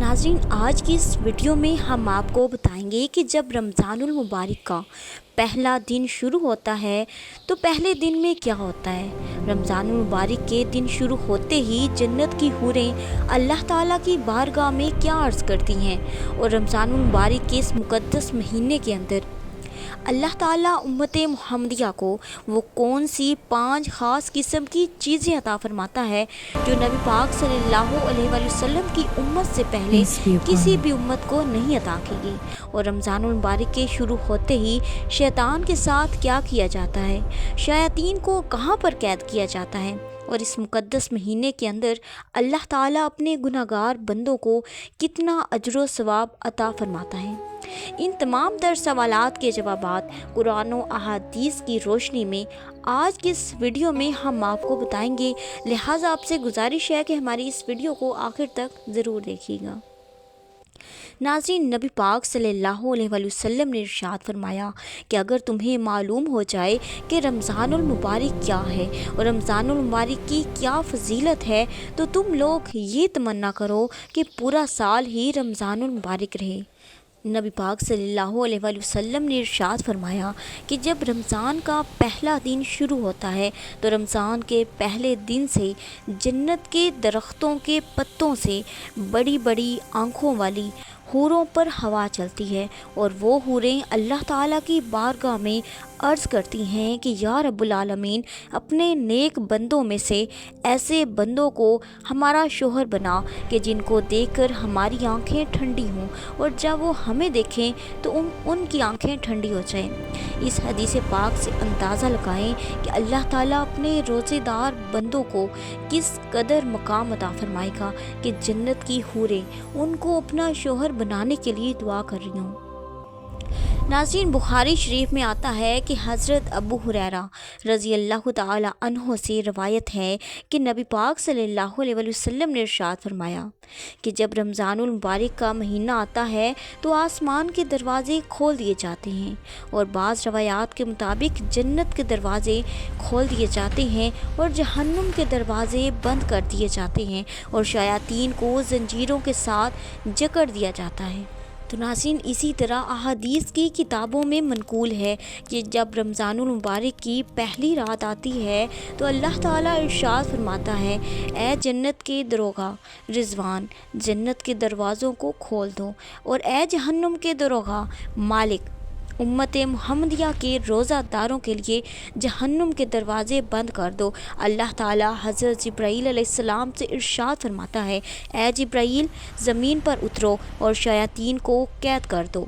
नाज़रीन, आज की इस वीडियो में हम आपको बताएंगे कि जब रमज़ानुल मुबारक का पहला दिन शुरू होता है तो पहले दिन में क्या होता है। रमज़ानुल मुबारक के दिन शुरू होते ही जन्नत की हूरें अल्लाह ताला की बारगाह में क्या अर्ज़ करती हैं और रमज़ानुल मुबारक के इस मुक़द्दस महीने के अंदर अल्लाह ताला उम्मत मुहम्मदिया को वो कौन सी 5 ख़ास किस्म की चीज़ें अता फरमाता है जो नबी पाक सल्लल्लाहु अलैहि वसल्लम की उम्मत से पहले किसी भी उम्मत को नहीं अता की गई। और रमज़ानुल मुबारक के शुरू होते ही शैतान के साथ क्या किया जाता है, शयातीन को कहाँ पर कैद किया जाता है और इस मुक़द्दस महीने के अंदर अल्लाह ताला अपने गुनाहगार बंदों को कितना अजर सवाब अता फरमाता है। इन तमाम तर सवालात के जवाबात कुरान और अहादीस की रोशनी में आज की इस वीडियो में हम आपको बताएंगे, लिहाजा आपसे गुजारिश है कि हमारी इस वीडियो को आखिर तक ज़रूर देखिएगा। नाज़रीन, नबी पाक सल्लल्लाहु अलैहि वसल्लम ने इरशाद फरमाया कि अगर तुम्हें मालूम हो जाए कि रमज़ानुल मुबारक क्या है और रमज़ानुल मुबारक की क्या फ़जीलत है तो तुम लोग ये तमन्ना करो कि पूरा साल ही रमज़ानुल मुबारक रहे। नबी पाक सल्लल्लाहु अलैहि वसल्लम ने इरशाद फरमाया कि जब रमज़ान का पहला दिन शुरू होता है तो रमज़ान के पहले दिन से जन्नत के दरख्तों के पत्तों से बड़ी बड़ी आँखों वाली हूरों पर हवा चलती है और वो हूरें अल्लाह ताला की बारगाह में अर्ज़ करती हैं कि या रब्बुल आलमीन, अपने नेक बंदों में से ऐसे बंदों को हमारा शोहर बना कि जिनको देखकर हमारी आंखें ठंडी हों और जब वो हमें देखें तो उनकी आंखें ठंडी हो जाएं। इस हदीस पाक से अंदाज़ा लगाएं कि अल्लाह ताला अपने रोज़ेदार बंदों को किस कदर मकाम अता फरमाएगा कि जन्नत की हूरें उनको अपना शोहर बनाने के लिए दुआ कर रही हूँ। नाज़रीन, बुखारी शरीफ में आता है कि हज़रत अबू हुरैरा रज़ी अल्लाह ताला अन्हो से रवायत है कि नबी पाक सल्लल्लाहु अलैहि वसल्लम ने इरशाद फरमाया कि जब रमज़ानुल मुबारक का महीना आता है तो आसमान के दरवाज़े खोल दिए जाते हैं और बाज़ रवायात के मुताबिक जन्नत के दरवाज़े खोल दिए जाते हैं और जहन्नुम के दरवाज़े बंद कर दिए जाते हैं और शयातीन को ज़ंजीरों के साथ जकड़ दिया जाता है। तो नाज़रीन, इसी तरह अहादीस की किताबों में मनकूल है कि जब रमज़ानुल मुबारक की पहली रात आती है तो अल्लाह ताला इरशाद फरमाता है, ए जन्नत के दरोगा रिज़वान, जन्नत के दरवाज़ों को खोल दो और ए जहन्नुम के दरोगा मालिक, उम्मत मुहम्मदिया के रोज़ादारों के लिए जहन्नुम के दरवाज़े बंद कर दो। अल्लाह ताला हज़रत जिब्राईल अलैहिस्सलाम से इरशाद फरमाता है, ए जिब्राईल, ज़मीन पर उतरो और शयातीन को कैद कर दो।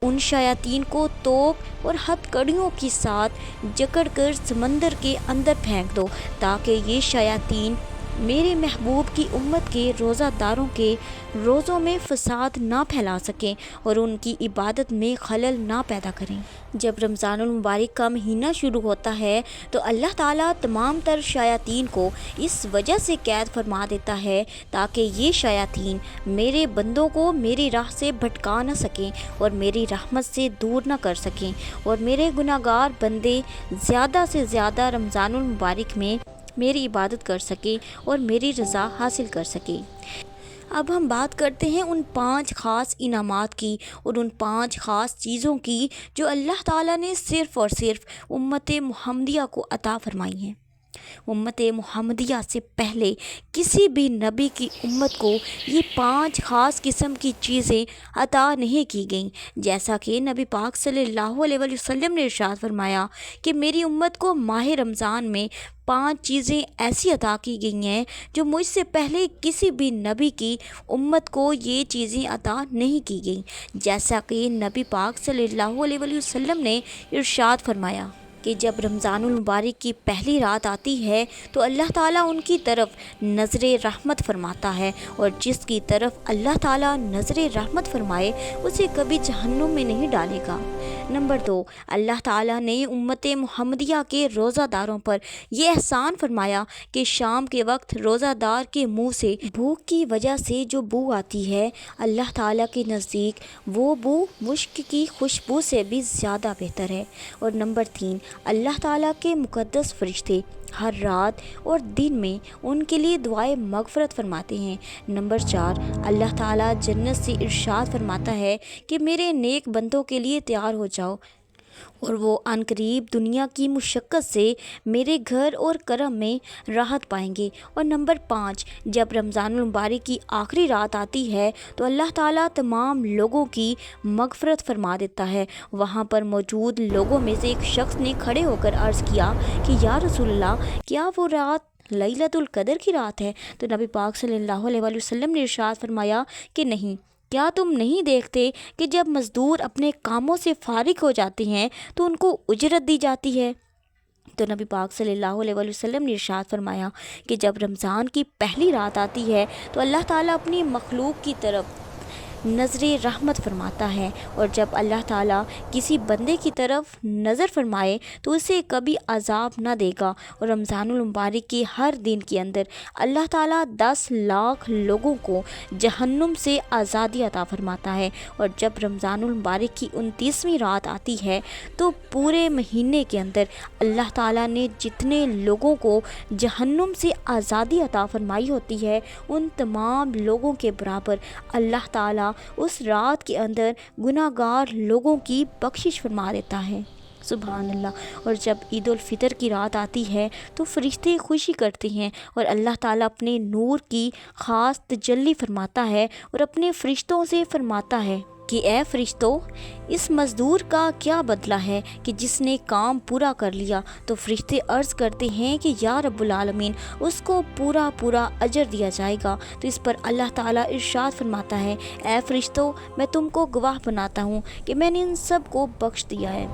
उन शयातीन को तोप और हथकड़ियों के साथ जकड़ कर समंदर के अंदर फेंक दो ताकि ये शयातीन मेरे महबूब की उम्मत के रोज़ादारों के रोज़ों में फ़साद ना फैला सकें और उनकी इबादत में खलल ना पैदा करें। जब रमज़ानुल मुबारक का महीना शुरू होता है तो अल्लाह ताला तमाम तर शयातीन को इस वजह से कैद फरमा देता है ताकि ये शयातीन मेरे बंदों को मेरी राह से भटका न सकें और मेरी रहमत से दूर न कर सकें और मेरे गुनाहगार बंदे ज़्यादा से ज़्यादा रमज़ानुल मुबारक में मेरी इबादत कर सके और मेरी रज़ा हासिल कर सके। अब हम बात करते हैं उन 5 ख़ास इनामात की और उन 5 ख़ास चीज़ों की जो अल्लाह ताला ने सिर्फ़ और सिर्फ उम्मत मुहम्मदिया को अता फरमाई हैं। उम्मत मुहम्मदिया से पहले किसी भी नबी की उम्मत को ये 5 ख़ास किस्म की चीज़ें अता नहीं की गईं। जैसा कि नबी पाक सल्लल्लाहु अलैहि वसल्लम ने इरशाद फरमाया कि मेरी उम्मत को माह रमज़ान में 5 चीज़ें ऐसी अता की गई हैं जो मुझसे पहले किसी भी नबी की उम्मत को ये चीज़ें अता नहीं की गई। जैसा कि नबी पाक सल्लल्लाहु अलैहि वसल्लम ने इरशाद फरमाया कि जब रमज़ानुल मुबारक की पहली रात आती है तो अल्लाह ताला उनकी तरफ नज़र रहमत फरमाता है और जिसकी तरफ अल्लाह ताला नज़र रहमत फरमाए उसे कभी जहन्नुम में नहीं डालेगा। नंबर 2, अल्लाह ताला ने उम्मत मुहम्मदिया के रोज़ादारों पर यह एहसान फरमाया कि शाम के वक्त रोज़ादार के मुंह से भूख की वजह से जो बू आती है, अल्लाह ताला के नज़दीक वो बू मुश्क की खुशबू से भी ज़्यादा बेहतर है। और नंबर 3, अल्लाह ताला के मुक़द्दस फरिश्ते हर रात और दिन में उनके लिए दुआए मगफ़रत फरमाते हैं। नंबर 4, अल्लाह ताला जन्नत से इरशाद फरमाता है कि मेरे नेक बंदों के लिए तैयार हो जाओ और वो अनकरीब दुनिया की मुशक्क़त से मेरे घर और करम में राहत पाएंगे। और नंबर 5, जब रमज़ानुल मुबारक की आखिरी रात आती है तो अल्लाह ताला तमाम लोगों की मगफ़रत फरमा देता है। वहाँ पर मौजूद लोगों में से एक शख्स ने खड़े होकर अर्ज़ किया कि या रसूलल्लाह, क्या वो रात लैलतुल क़द्र की रात है? तो नबी पाक सल्लल्लाहु अलैहि वसल्लम ने इरशाद फरमाया कि नहीं, क्या तुम नहीं देखते कि जब मज़दूर अपने कामों से फारिग हो जाते हैं तो उनको उजरत दी जाती है? तो नबी पाक सल्लल्लाहु अलैहि वसल्लम ने इरशाद फरमाया कि जब रमज़ान की पहली रात आती है तो अल्लाह ताला अपनी मखलूक की तरफ नज़र रहमत फरमाता है, और जब अल्लाह ताला किसी बंदे की तरफ नज़र फरमाए तो उसे कभी अज़ाब ना देगा। और रमज़ानुल मुबारक के हर दिन के अंदर अल्लाह ताला 10 लाख लोगों को जहन्नुम से आज़ादी अता फरमाता है। और जब रमज़ानुल मुबारक की 29वीं रात आती है तो पूरे महीने के अंदर अल्लाह ताला ने जितने लोगों को जहन्नुम से आज़ादी अता फरमाई होती है, उन तमाम लोगों के बराबर अल्लाह ताला उस रात के अंदर गुनाहगार लोगों की बख्शिश फरमा देता है। सुभान अल्लाह। और जब ईद उल फितर की रात आती है तो फरिश्ते खुशी करते हैं और अल्लाह ताला अपने नूर की ख़ास तजल्ली फरमाता है और अपने फरिश्तों से फरमाता है कि ए फरिश्तों, इस मज़दूर का क्या बदला है कि जिसने काम पूरा कर लिया? तो फरिश्ते अर्ज़ करते हैं कि या रब्बुल आलमीन, उसको पूरा पूरा अजर दिया जाएगा। तो इस पर अल्लाह ताला इरशाद फरमाता है, ए फरिश्तों, मैं तुमको गवाह बनाता हूँ कि मैंने इन सब को बख्श दिया है।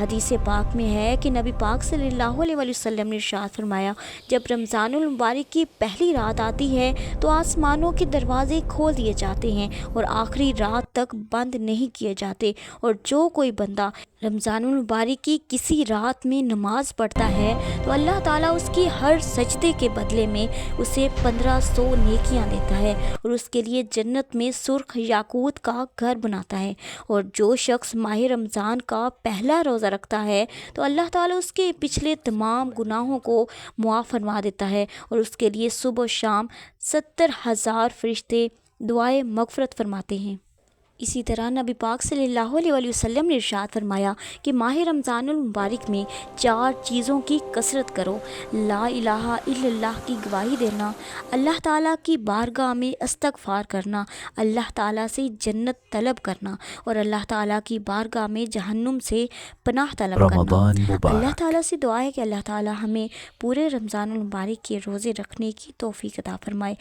हदीस पाक में है कि नबी पाक सल्लल्लाहु अलैहि वसल्लम ने इरशाद फरमाया, जब रमज़ानुल मुबारक की पहली रात आती है तो आसमानों के दरवाज़े खोल दिए जाते हैं और आखिरी रात तक बंद नहीं किए जाते। और जो कोई बंदा रमज़ानुल मुबारक की किसी रात में नमाज पढ़ता है तो अल्लाह ताला उसकी हर सजदे के बदले में उसे 1500 नेकियां देता है और उसके लिए जन्नत में सुर्ख याकूत का घर बनाता है। और जो शख्स माह रमज़ान का पहला रोज़ा रखता है तो अल्लाह ताला उसके पिछले तमाम गुनाहों को मुआफ़ फरमा देता है और उसके लिए सुबह शाम 70,000 फरिश्ते दुआए मगफ़रत फरमाते हैं। इसी तरह नबी पाक सल्लल्लाहु अलैहि वसल्लम ने इरशाद फरमाया कि माह रमज़ानुल मुबारक में 4 चीज़ों की कसरत करो। ला इलाहा इल्लल्लाह की गवाही देना, अल्लाह ताला की बारगाह में इस्तग़फ़ार करना, अल्लाह ताला से जन्नत तलब करना और अल्लाह ताला की बारगाह में जहन्नुम से पनाह तलब करना। अल्लाह ताला से दुआ है कि अल्लाह ताला हमें पूरे रमज़ानुल मुबारक के रोज़े रखने की तौफ़ीक़ अता फ़रमाए।